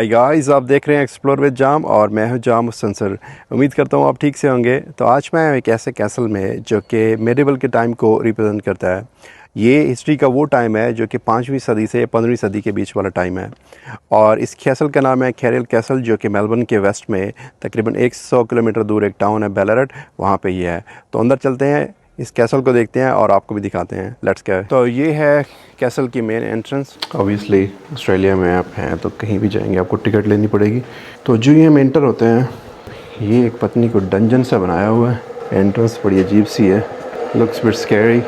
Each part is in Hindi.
हाय गाइस, आप देख रहे हैं एक्सप्लोर विद जाम और मैं हूं जाम मुस्तनसर। उम्मीद करता हूं आप ठीक से होंगे। तो आज मैं एक ऐसे कैसल में जो कि मेडिवल के टाइम को रिप्रेजेंट करता है। ये हिस्ट्री का वो टाइम है जो कि 5वीं सदी से 15वीं सदी के बीच वाला टाइम है। और इस कैसल का नाम है कैरियल कैसल, जो कि मेलबर्न के वेस्ट में तकरीबन 100 किलोमीटर दूर एक टाउन है बेलारट, वहाँ पे ये है। तो अंदर चलते हैं, इस कैसल को देखते हैं और आपको भी दिखाते हैं। Let's go. तो ये है कैसल की मेन एंट्रेंस। ऑब्वियसली ऑस्ट्रेलिया में आप हैं तो कहीं भी जाएंगे आपको टिकट लेनी पड़ेगी। तो जो ये हम एंटर होते हैं, ये एक पत्नी को डंजन सा बनाया हुआ है। एंट्रेंस बड़ी अजीब सी है, लुक्स बिट स्कैरी।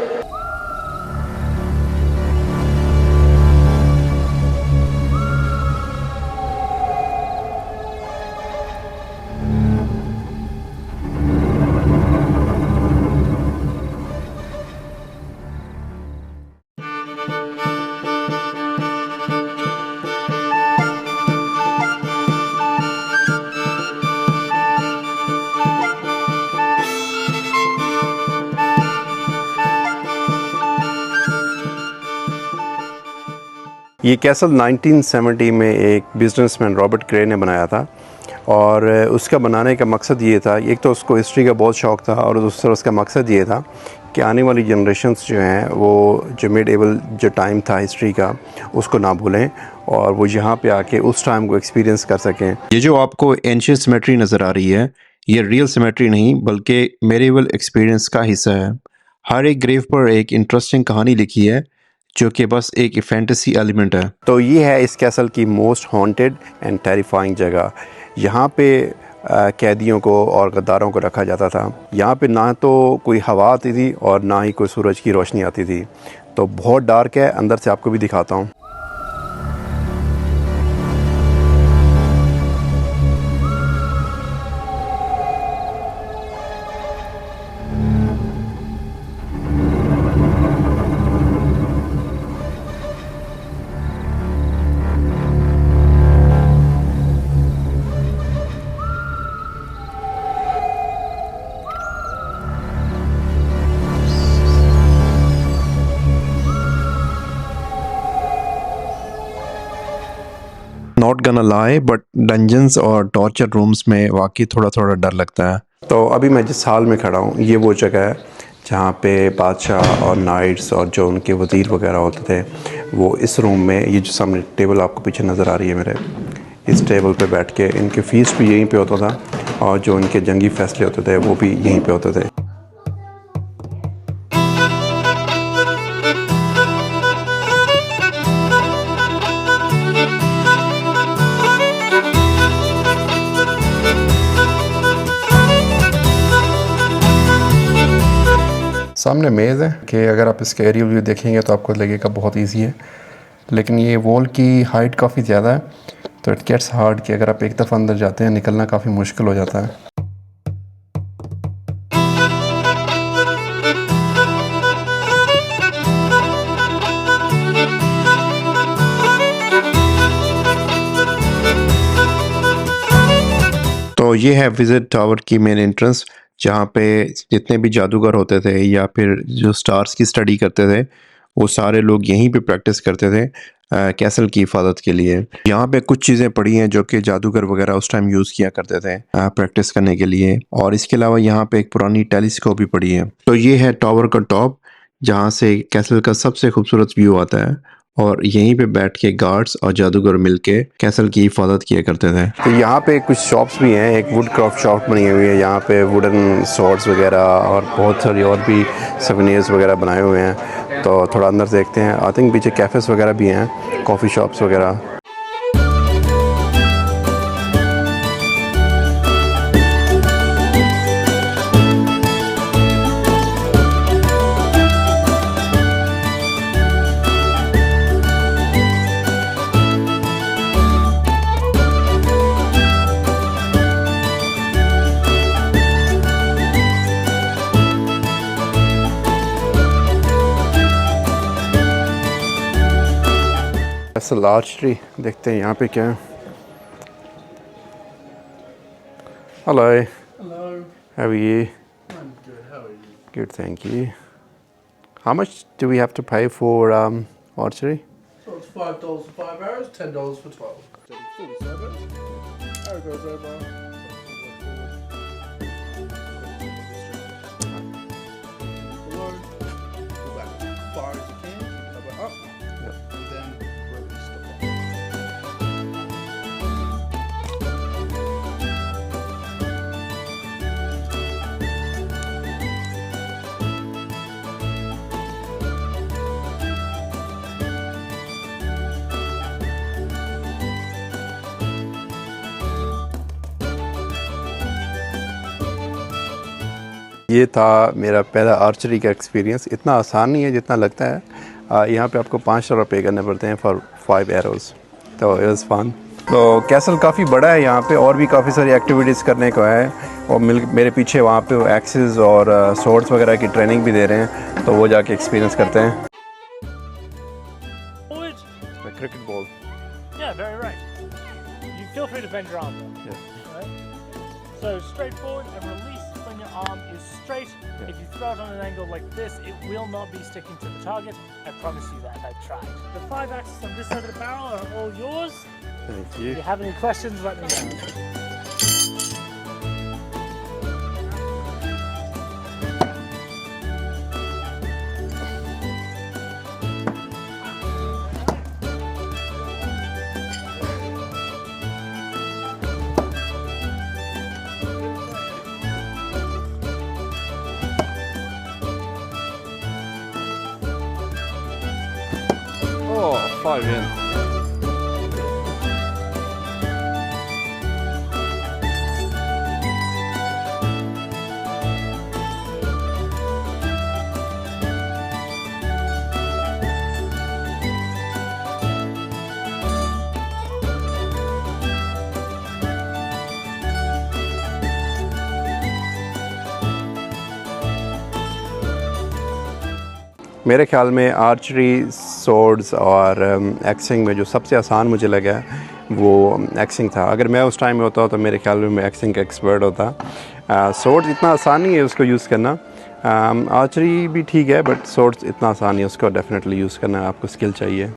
ये कैसल 1970 में एक बिजनेसमैन रॉबर्ट क्रे ने बनाया था। और उसका बनाने का मकसद ये था, एक तो उसको हिस्ट्री का बहुत शौक़ था और दूसरा उसका मकसद ये था कि आने वाली जनरेशन्स जो हैं वो जो मिडेवल जो टाइम था हिस्ट्री का उसको ना भूलें और वो यहाँ पे आके उस टाइम को एक्सपीरियंस कर सकें। ये जो आपको एंशिएंट सिमेट्री नज़र आ रही है, ये रियल सिमेट्री नहीं बल्कि मेडिवल एक्सपीरियंस का हिस्सा है। हर एक ग्रेव पर एक इंटरेस्टिंग कहानी लिखी है जो कि बस एक फैंटेसी एलिमेंट है। तो ये है इस कैसल की मोस्ट हॉन्टेड एंड टेरिफाइंग जगह। यहाँ पे कैदियों को और गद्दारों को रखा जाता था। यहाँ पे ना तो कोई हवा आती थी और ना ही कोई सूरज की रोशनी आती थी। तो बहुत डार्क है, अंदर से आपको भी दिखाता हूँ। Not gonna lie but dungeons और टॉर्चर रूम्स में वाकई थोड़ा थोड़ा डर लगता है। तो अभी मैं जिस हाल में खड़ा हूँ ये वो जगह है जहाँ पे बादशाह और नाइट्स और जो उनके वज़ीर वगैरह होते थे वो इस रूम में, ये जो सामने टेबल आपको पीछे नज़र आ रही है मेरे, इस टेबल पे बैठ के इनके फीस भी यहीं पे होता था और जो उनके जंगी फ़ैसले होते थे वो भी यहीं पे होते थे। सामने मेज़ है कि अगर आप इसके एरियल व्यू देखेंगे तो आपको लगेगा बहुत इजी है, लेकिन ये वॉल की हाइट काफ़ी ज़्यादा है तो इट गेट्स हार्ड कि अगर आप एक दफ़ा अंदर जाते हैं निकलना काफ़ी मुश्किल हो जाता है। तो ये है विजिट टावर की मेन एंट्रेंस, जहाँ पे जितने भी जादूगर होते थे या फिर जो स्टार्स की स्टडी करते थे वो सारे लोग यहीं पे प्रैक्टिस करते थे कैसल की हिफाजत के लिए। यहाँ पे कुछ चीज़ें पड़ी हैं जो कि जादूगर वगैरह उस टाइम यूज़ किया करते थे प्रैक्टिस करने के लिए। और इसके अलावा यहाँ पे एक पुरानी टेलीस्कोप भी पड़ी है। तो ये है टावर का टॉप, जहाँ से कैसल का सबसे खूबसूरत व्यू आता है और यहीं पे बैठ के गार्ड्स और जादूगर मिलके कैसल की हिफाजत किया करते थे। तो यहाँ पे कुछ शॉप्स भी हैं, एक वुड क्राफ्ट शॉप बनी हुई है, यहाँ पे वुडन स्वॉर्ड्स वगैरह और बहुत सारी और भी सोवेनिर्स वगैरह बनाए हुए हैं। तो थोड़ा अंदर देखते हैं। आई थिंक पीछे कैफ़ेस वगैरह भी हैं, कॉफ़ी शॉप्स वगैरह। ऐसा लार्ज ट्री देखते हैं यहाँ पे क्या है। Hello. Hello. How are you? I'm good. How are you? Good, thank you. How much do we have to pay for archery? So it's $5 for 5 hours, $10 for 12. steady, fully sideways. Arrow goes over. Forward. Pull back as far as you can. Keep elbow up. And then release the ball. ये था मेरा पहला आर्चरी का एक्सपीरियंस। इतना आसान नहीं है जितना लगता है। यहाँ पे आपको $5 पे करने पड़ते हैं फॉर 5 एरोज़। तो इट वाज फन। तो कैसल काफ़ी बड़ा है, यहाँ पे और भी काफ़ी सारी एक्टिविटीज़ करने को है। और मेरे पीछे वहाँ पे एक्सेस और सोर्ड्स वगैरह की ट्रेनिंग भी दे रहे हैं, तो वो जाके एक्सपीरियंस करते हैं। Cricket ball. Yeah, very right. You feel free to bend your arm. Yeah. Right? So straight forward and release when your arm is straight. Yeah. If you throw it on an angle like this, it will not be sticking to the target. I promise you that. I've tried. The 5 axes on this side of the barrel are all yours. Thank If you. you have any questions, let me know. Oh, 5 in. मेरे ख्याल में आर्चरी, सोर्ड्स और एक्सिंग में जो सबसे आसान मुझे लगा वो एक्सिंग था। अगर मैं उस टाइम में होता तो मेरे ख्याल में मैं एक्सिंग का एक्सपर्ट होता। सोर्ड्स इतना आसान नहीं है उसको यूज़ करना। आर्चरी भी ठीक है, बट सोर्ड्स इतना आसान नहीं है, उसको डेफिनेटली यूज़ करना आपको स्किल चाहिए।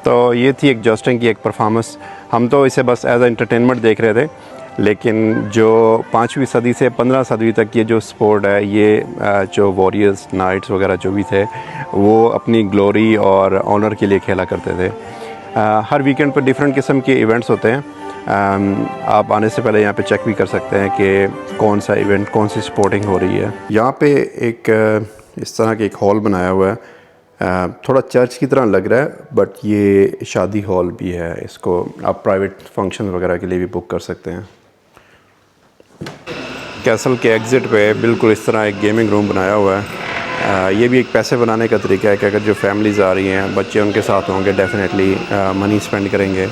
तो ये थी एक जॉस्टिंग की एक परफॉर्मेंस। हम तो इसे बस एज ए एंटरटेनमेंट देख रहे थे, लेकिन जो 5वीं सदी से 15 सदी तक ये जो स्पोर्ट है, ये जो वॉरियर्स, नाइट्स वगैरह जो भी थे, वो अपनी ग्लोरी और ऑनर के लिए खेला करते थे। हर वीकेंड पर डिफरेंट किस्म के इवेंट्स होते हैं। आप आने से पहले यहाँ पे चेक भी कर सकते हैं कि कौन सा इवेंट, कौन सी स्पोर्टिंग हो रही है। यहाँ पे एक इस तरह के एक हॉल बनाया हुआ है, थोड़ा चर्च की तरह लग रहा है, बट ये शादी हॉल भी है। इसको आप प्राइवेट फंक्शन वगैरह के लिए भी बुक कर सकते हैं। कैसल के एग्ज़िट पे बिल्कुल इस तरह एक गेमिंग रूम बनाया हुआ है। ये भी एक पैसे बनाने का तरीका है कि अगर जो फैमिलीज़ आ रही हैं, बच्चे उनके साथ होंगे, डेफिनेटली मनी स्पेंड करेंगे।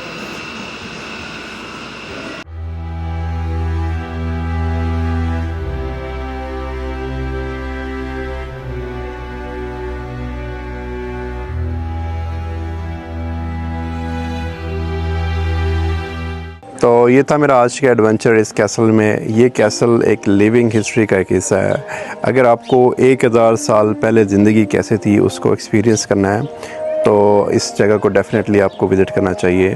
तो ये था मेरा आज का एडवेंचर इस कैसल में। ये कैसल एक लिविंग हिस्ट्री का एक हिस्सा है। अगर आपको 1000 साल पहले ज़िंदगी कैसे थी उसको एक्सपीरियंस करना है तो इस जगह को डेफिनेटली आपको विज़िट करना चाहिए।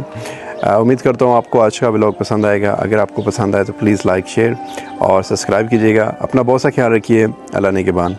उम्मीद करता हूँ आपको आज का व्लॉग पसंद आएगा। अगर आपको पसंद आए तो प्लीज़ लाइक, शेयर और सब्सक्राइब कीजिएगा। अपना बहुत सा ख्याल रखिए। अल्लाह निगहबान।